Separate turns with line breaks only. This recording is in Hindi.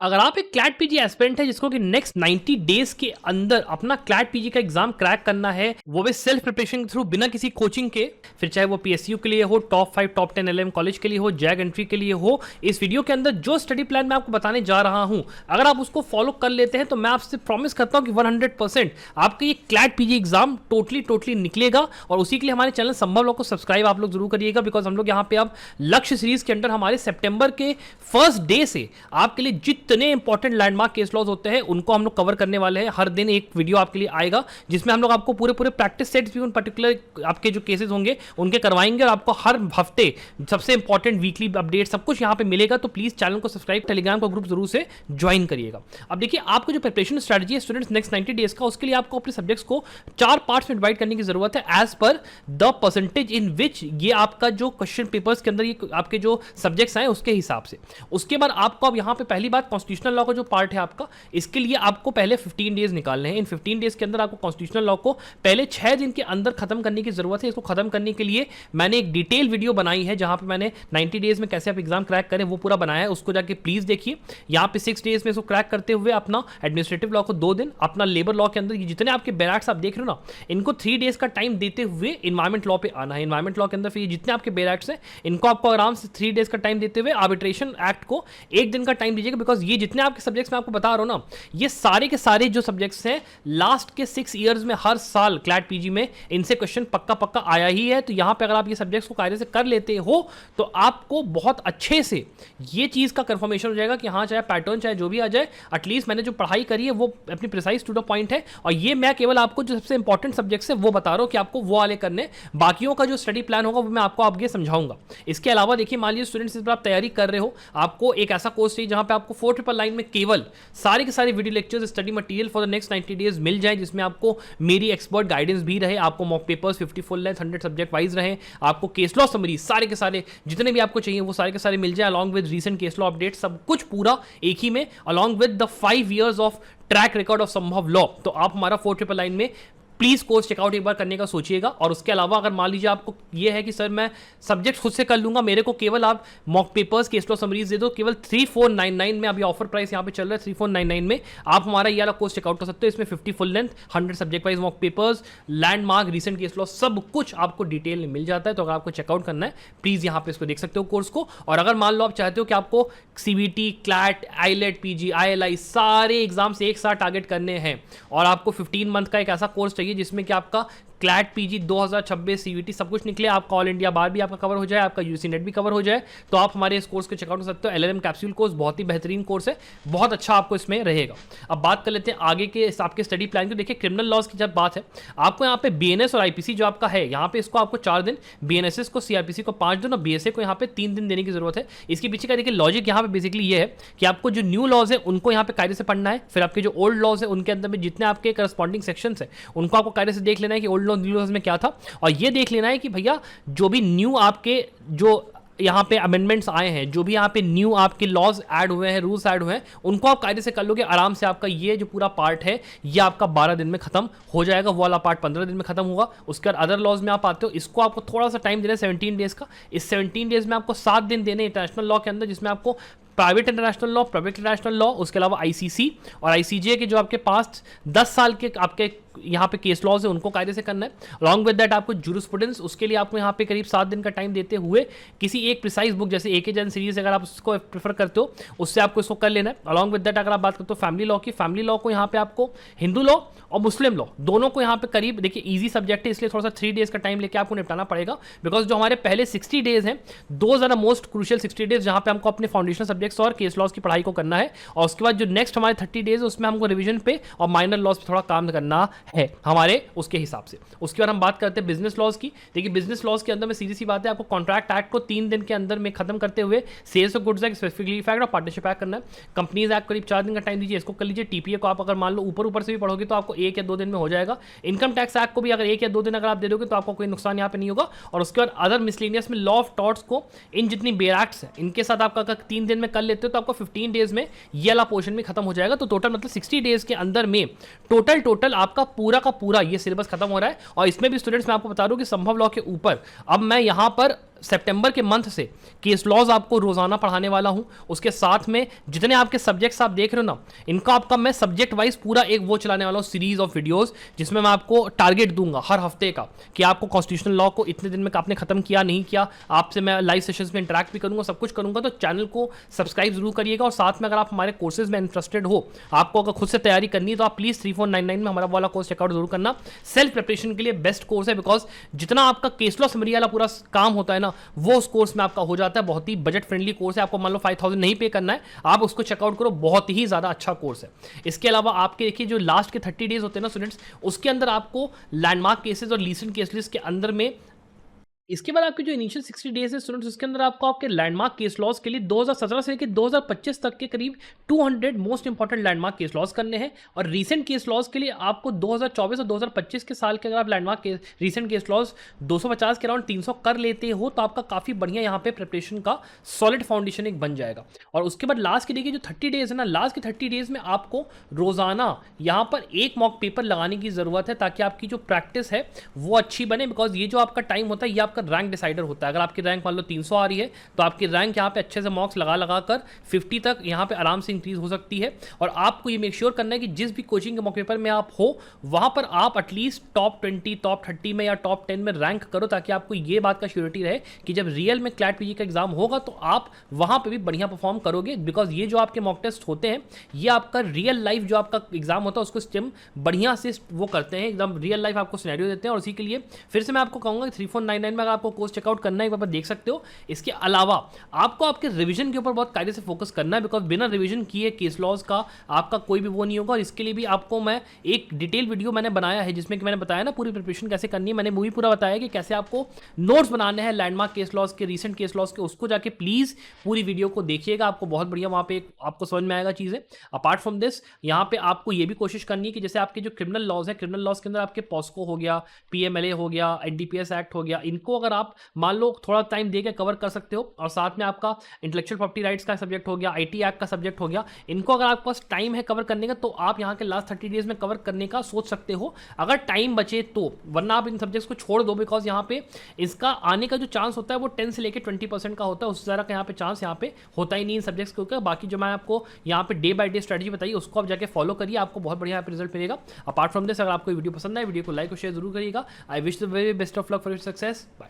अगर आप एक क्लैट पीजी एस्पिरेंट है जिसको कि नेक्स्ट 90 डेज के अंदर अपना क्लैट पीजी का एग्जाम क्रैक करना है, वो भी सेल्फ प्रिपरेशन के थ्रू, बिना किसी कोचिंग के, फिर चाहे वो पीएसयू के लिए हो, टॉप 5 टॉप 10 एलएम कॉलेज के लिए हो, जैग एंट्री के लिए हो, इस वीडियो के अंदर जो स्टडी प्लान मैं आपको बताने जा रहा हूं, अगर आप उसको फॉलो कर लेते हैं तो मैं आपसे प्रॉमिस करता हूं कि 100% आपका ये क्लैट पीजी एग्जाम टोटली निकलेगा। और उसी के लिए हमारे चैनल संभव लोग को सब्सक्राइब आप लोग जरूर करिएगा, बिकॉज हम लोग यहाँ पे अब लक्ष्य सीरीज के अंदर हमारे सितंबर के फर्स्ट डे से आपके लिए जितने इंपॉर्टेंट लैंडमार्क केस लॉज होते हैं उनको हम लोग कवर करने वाले हैं। हर दिन एक वीडियो आपके लिए आएगा जिसमें हम लोग आपको पूरे प्रैक्टिस सेट्स भी उन पर्टिकुलर आपके जो केसेस होंगे उनके करवाएंगे, और आपको हर हफ्ते सबसे इंपॉर्टेंट वीकली अपडेट सब कुछ यहां पे मिलेगा। तो प्लीज चैनल को सब्सक्राइब, टेलीग्राम का ग्रुप जरूर से ज्वाइन करिएगा। अब देखिए, आपको जो प्रिपरेशन स्ट्रेटजी है स्टूडेंट्स नेक्स्ट 90 डेज का, उसके लिए आपको अपने सब्जेक्ट्स को 4 पार्ट्स में डिवाइड करने की जरूरत है as per the percentage in विच ये आपका जो क्वेश्चन पेपर्स के अंदर ये आपके जो सब्जेक्ट्स हैं उसके हिसाब से। उसके बाद आपको अब यहां पे पहली बात कॉन्स्टिट्यूशनल लॉ का जो पार्ट है आपका, इसके लिए आपको पहले 15 डेज निकालने हैं। इन 15 डेज के अंदर आपको कॉन्स्टिट्यूशनल लॉ को पहले 6 दिन के अंदर खत्म करने की जरूरत है। इसको खत्म करने के लिए मैंने एक डिटेल वीडियो बनाई है जहां पे मैंने 90 डेज में कैसे आप एग्जाम क्रैक करें वो पूरा बनाया है, उसको जाके प्लीज देखिए। यहां पे 6 डेज में इसको क्रैक करते हुए अपना एडमिनिस्ट्रेटिव लॉ को 2 दिन, अपना लेबर लॉ के अंदर जितने आपके बैराक्स आप देख रहे हो ना, इनको 3 डेज का टाइम देते हुए इन्वायरमेंट लॉ पे आना है। इन्वायरमेंट लॉ के अंदर फिर जितने आपके बैराक्स हैं इनको आपको आराम से 3 डेज का टाइम देते हुए आर्बिट्रेशन एक्ट को 1 दिन का टाइम दीजिएगा, बिकॉज ये जितने आपके सब्जेक्ट्स मैं आपको बता रहा हूं ना, ये सारे के सारे जो सब्जेक्ट्स हैं लास्ट के 6 इयर्स में हर साल क्लैट पीजी में इनसे क्वेश्चन पक्का आया ही है। तो यहां पे अगर आप ये सब्जेक्ट्स को कायदे से कर लेते हो तो आपको बहुत अच्छे से ये चीज का कंफर्मेशन हो जाएगा कि हाँ, चाहे पैटर्न चाहे जो भी आ जाए, एटलीस्ट मैंने जो पढ़ाई करी है वो अपनी प्रिसाइज टू द पॉइंट है। और ये मैं केवल आपको जो सबसे इंपॉर्टेंट सब्जेक्ट्स है वो बता रहा हूं कि आपको वो वाले करने, बाकियों का जो स्टडी प्लान होगा वो मैं आपको आगे समझाऊंगा। इसके अलावा देखिए, मान लीजिए स्टूडेंट्स इस पर आप तैयारी कर रहे हो, आपको एक ऐसा कोर्स चाहिए जहां पे आपको 4 में केवल सारे के सारे video lectures, study material for the next 90 days मिल जाए, जिसमें आपको मेरी एक्सपर्ट गाइडेंस भी रहे, आपको mock papers 50 full length 100 subject wise रहे, आपको केस लॉ समरी सारे के सारे जितने भी आपको चाहिए वो सारे के सारे मिल जाए, along with recent case law update, सब कुछ पूरा एक ही में, along with the 5 years of track record of संभव लॉ। तो आप हमारा 4 में प्लीज कोर्स चेकआउट एक बार करने का सोचिएगा। और उसके अलावा अगर मान लीजिए आपको ये है कि सर मैं सब्जेक्ट खुद से कर लूंगा, मेरे को केवल आप mock papers case law summaries दे दो, केवल 3499 में, अभी ऑफर प्राइस यहाँ पे चल रहा है 3499 में, आप हमारा ये वाला कोर्स चेकआउट कर सकते हो। इसमें 50 full length 100 subject wise mock papers, landmark, recent case law, सब कुछ आपको डिटेल में मिल जाता है। तो अगर आपको चेकआउट करना है प्लीज यहाँ पे इसको देख सकते हो कोर्स को। और अगर मान लो आप चाहते हो कि आपको CBT, CLAT, eyelet, PG, ILI सारे एग्जाम्स एक साथ टारगेट करने हैं और आपको 15 मंथ का एक ऐसा कोर्स चाहिए जिसमें कि आपका क्लैट पीजी 2026 सीवीटी सब कुछ निकले, आपका ऑल इंडिया बार भी आपका कवर हो जाए, आपका यूसी नेट भी कवर हो जाए, तो आप हमारे इस कोर्स को चेकआउट कर सकते हो। एलएलएम कैप्सूल कोर्स बहुत ही बेहतरीन कोर्स है, बहुत अच्छा आपको इसमें रहेगा। अब बात कर लेते हैं आगे के आपके स्टडी प्लान की। देखिए, क्रिमिनल लॉज की जब बात है, आपको यहाँ पे बीएनएस और आईपीसी जो आपका है, यहाँ पे इसको आपको 4 दिन, बीएनएसएस को, सीआरपीसी को 5 दिन और बीएसए को यहाँ पे 3 दिन देने की जरूरत है। इसके पीछे का देखिए लॉजिक यहाँ पे बेसिकली ये है कि आपको जो न्यू लॉज है उनको यहाँ पे कायदे से पढ़ना है, फिर आपके जो ओल्ड लॉज है उनके अंदर में जितने आपके करस्पॉन्डिंग सेक्शंस है उनको आपको कायदे से देख लेना है कि ओल्ड लॉज न्यू लॉज में क्या था, और ये देख लेना है कि भैया जो भी न्यू आपके जो यहाँ पे अमेंडमेंट्स आए हैं, जो भी यहाँ पे न्यू आपके लॉज ऐड हुए हैं, रूल्स ऐड हुए हैं, उनको आप कायदे से कर लोगे आराम से। आपका ये जो पूरा पार्ट है ये आपका 12 दिन में खत्म हो जाएगा, वो वाला पार्ट 15 दिन में खत्म होगा। उसके बाद अदर लॉज में आप आते हो, इसको आपको थोड़ा सा टाइम देना है 17 डेज का। इस 17 डेज में आपको 7 दिन देने इंटरनेशनल लॉ के अंदर, जिसमें आपको private international law, public international law, उसके अलावा आईसीसी और आईसीजे के जो आपके पास 10 साल के आपके यहाँ पे केस लॉज है उनको कायदे से करना है। अलॉन्ग विद दैट आपको जूरिस्प्रूडेंस, उसके लिए आपको यहाँ पे करीब 7 दिन का टाइम देते हुए किसी एक प्रिसाइज बुक जैसे एके जैन सीरीज अगर आप उसको प्रेफर करते हो उससे आपको इसको कर लेना है। अलॉन्ग विद दैट अगर आप बात करते हो फैमिली लॉ की, फैमिली लॉ को यहाँ पे आपको हिंदू लॉ और मुस्लिम लॉ दोनों को यहाँ पे करीब, देखिए ईजी सब्जेक्ट है इसलिए थोड़ा सा 3 डेज का टाइम लेके आपको निपटाना पड़ेगा, बिकॉज जो हमारे पहले 60 डेज हैं, दो ज़्यादा मोस्ट क्रूशियल 60 डेज जहाँ पे हमको अपने फाउंडेशनल सब्जेक्ट्स और केस लॉज की पढ़ाई को करना है, और उसके बाद जो नेक्स्ट हमारे 30 डेज है उसमें हमको रिवीजन पे और माइनर लॉज पे थोड़ा काम करना है हमारे उसके हिसाब से। उसके बाद हम बात करते हैं बिजनेस लॉज की। देखिए, बिजनेस लॉज के अंदर में सीधी सी बात है, आपको कॉन्ट्रैक्ट एक्ट को 3 दिन के अंदर में खत्म करते हुए sales of goods act, specifically fact और पार्टनरशिप एक्ट करना है। कंपनीज एक्ट करीब 4 दिन का टाइम दीजिए, इसको कर लीजिए। टीपीए को आप अगर मान लो ऊपर से भी पढ़ोगे तो आपको 1 या 2 दिन में हो जाएगा। इनकम टैक्स एक्ट को भी अगर 1 या 2 दिन अगर आप दे दोगे तो आपको कोई नुकसान यहाँ पे नहीं होगा। और उसके बाद अदर मिसलेनियस में लॉ ऑफ टॉर्ट्स को, इन जितनी बेयर एक्ट्स है इनके साथ आपका अगर 3 दिन में कर लेते हो तो आपको 15 डेज में ये वाला पोर्शन भी खत्म हो जाएगा। तो टोटल मतलब 60 डेज के अंदर में टोटल आपका पूरा ये सिलेबस खत्म हो रहा है। और इसमें भी स्टूडेंट्स मैं आपको बता दूं कि संभव लॉ के ऊपर अब मैं यहां पर सितंबर के मंथ से केस लॉज आपको रोजाना पढ़ाने वाला हूं। उसके साथ में जितने आपके सब्जेक्ट्स आप देख रहे हो ना, इनका आपका मैं सब्जेक्ट वाइज पूरा एक वो चलाने वाला हूं सीरीज ऑफ वीडियोस, जिसमें मैं आपको टारगेट दूंगा हर हफ्ते का कि आपको कॉन्स्टिट्यूशनल लॉ को इतने दिन में आपने खत्म किया नहीं किया। आपसे मैं लाइव सेशंस में इंटरेक्ट भी करूंगा, सब कुछ करूंगा। तो चैनल को सब्सक्राइब जरूर करिएगा, और साथ में अगर आप हमारे कोर्सेज में इंटरेस्टेड हो, आपको अगर खुद से तैयारी करनी है, तो आप प्लीज 3499 में हमारा वाला कोर्स चेकआउट जरूर करना। सेल्फ प्रिपरेशन के लिए बेस्ट कोर्स है, बिकॉज जितना आपका केस लॉ समरी वाला पूरा काम होता है ना, वो उस कोर्स में आपका हो जाता है। बहुत ही बजट फ्रेंडली कोर्स है, आपको मान लो 5000 नहीं पे करना है, आप उसको चेकआउट करो, बहुत ही ज्यादा अच्छा कोर्स है। इसके अलावा आपके देखिए जो लास्ट के 30 डेज होते हैं ना स्टूडेंट्स, उसके अंदर आपको लैंडमार्क केसेस और लीसेंट केस लिस्ट के अंदर में, इसके बाद आपके जो इनिशियल 60 डेज है स्टूडेंट्स, उसके अंदर आपको आपके लैंडमार्क केस लॉज के लिए 2017 से लेकर 2025 तक के करीब 200 most important landmark case laws करने हैं। और रीसेंट केस लॉज के लिए आपको 2024 और 2025 के साल के अगर आप landmark case recent case laws 250 के अराउंड 300 कर लेते हो, तो आपका काफी बढ़िया यहाँ पे प्रिपरेशन का सॉलिड फाउंडेशन एक बन जाएगा। और उसके बाद लास्ट के देखिए जो 30 डेज है ना, लास्ट के 30 डेज में आपको रोजाना यहाँ पर एक मॉक पेपर लगाने की जरूरत है, ताकि आपकी जो प्रैक्टिस है वो अच्छी बने। बिकॉज ये जो आपका टाइम होता है, ये आपका रैंक डिसाइडर होता है। अगर आपकी रैंक मान लो 300 आ रही है, तो आपकी रैंक यहाँ पे अच्छे से मॉक्स लगा लगा कर 50 तक यहाँ पे आराम से इंक्रीज हो सकती है। और आपको ये मेक श्योर करना है कि जिस भी कोचिंग के मॉक पेपर में आप हो, वहां पर आप एटलीस्ट टॉप 20, टॉप 30 में या टॉप 10 में रैंक करो, ताकि आपको ये बात का श्योरिटी रहे कि जब रियल में क्लैट पीजी का एग्जाम होगा, तो आप वहां पर भी बढ़िया परफॉर्म करोगे। बिकॉज ये जो आपके मॉक टेस्ट होते हैं, ये आपका रियल लाइफ जो आपका एग्जाम होता है उसको स्टेम बढ़िया से वो करते हैं, एकदम रियल लाइफ आपको सिनेरियो देते हैं। और उसी के लिए फिर से मैं आपको कहूंगा 3499 में अगर आपको कोर्स चेकआउट करना है, एक बार देख सकते हो। इसके अलावा आपको आपके रिवीजन के ऊपर बहुत कायदे से फोकस करना है, बिकॉज बिना रिवीजन किए केस लॉज का आपका कोई भी वो नहीं होगा। और इसके लिए भी आपको मैं एक डिटेल वीडियो मैंने बनाया है, जिसमें कि मैंने बताया ना पूरी प्रिपरेशन कैसे करनी है। मैंने मूवी पूरा बताया कि कैसे आपको नोट्स बनाने हैं लैंडमार्क केस लॉज के, रीसेंट केस लॉज के। उसको जाके प्लीज पूरी वीडियो को देखिएगा, आपको बहुत बढ़िया वहां पे आपको समझ में आएगा चीजें। अपार्ट फ्रॉम दिस, यहाँ पे आपको ये भी कोशिश करनी है कि जैसे आपके जो क्रिमिनल लॉज है, क्रिमिनल लॉज के अंदर आपके पॉस्को हो गया, पीएमएलए हो गया, एनडीपीएस एक्ट हो गया, इनको अगर आप मान लो थोड़ा टाइम देके कवर कर सकते हो, और साथ में आपका इंटेलेक्चुअल प्रॉपर्टी राइट्स का सब्जेक्ट हो गया, आईटी एक्ट का सब्जेक्ट हो गया, इनको अगर आपके पास टाइम है कवर करने का, तो आप यहाँ के लास्ट 30 डेज में कवर करने का सोच सकते हो, अगर टाइम बचे तो। वरना आप इन सब्जेक्ट्स को छोड़ दो, बिकॉज यहाँ पे इसका आने का जो चांस होता है वो 10 से लेकर 20% का होता है। उससे ज़्यादा का यहाँ पे चांस यहाँ पे होता ही नहीं इन सब्जेक्ट्स के ऊपर। बाकी जो मैं आपको यहाँ पे डे बाय डे स्ट्रेटजी बताइए, उसको आप जाके फॉलो करिए, आपको बहुत बढ़िया यहाँ पे रिजल्ट मिलेगा। अपार्ट फ्रॉम दिस, अगर आपको वीडियो पसंद आए, वीडियो को लाइक और शेयर जरूर करिएगा। I wish the very best of luck for your success. Bye.